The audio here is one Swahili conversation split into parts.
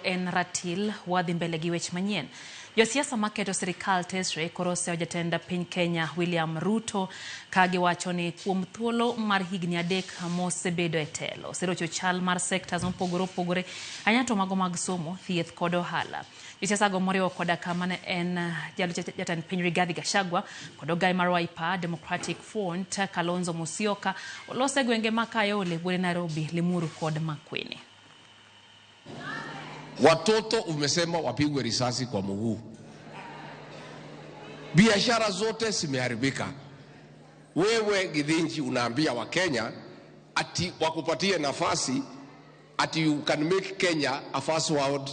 en ratil wadhi mbele gi weche manyien. Josiasa maketo sirkal tesre koro oseyo jatend piny Kenya William Ruto ka giwacho ni kuom thuolo mar higni 3 mosebedo e telo oserocho chal mar sectors mopogore opogore anyato mago mag somo, thieth kod ohala. Josiasa go moriwo koda kama ne en jatend piny Rigathi Gachagua kod ogai mar Wiper Democratic Front Kalonzo Musyoka olose gwenge ma Kayole, Buore, Nairobi, Limuru kod Makwini. Watoto umesema wapigwe risasi kwa mguu. Biashara zote zimeharibika. Wewe Githinji unaambia wa Kenya ati wakupatie nafasi ati you can make Kenya a first world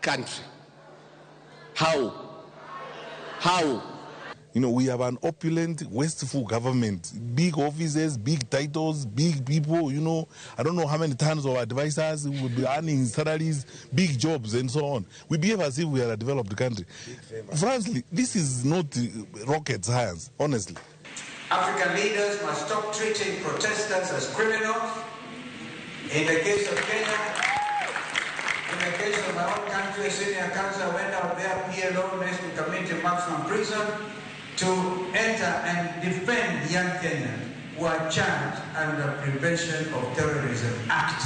country. How? You know, we have an opulent, wasteful government, big offices, big titles, big people, you know. I don't know how many tons of advisors will be earning salaries, big jobs and so on. We behave as if we are a developed country. Frankly, this is not rocket science, honestly. African leaders must stop treating protesters as criminals. In the case of Kenya, in the case of my own country, a senior counsel went out there, PLO, next to community maximum prison, to enter and defend young Kenyans who are charged under Prevention of Terrorism Act.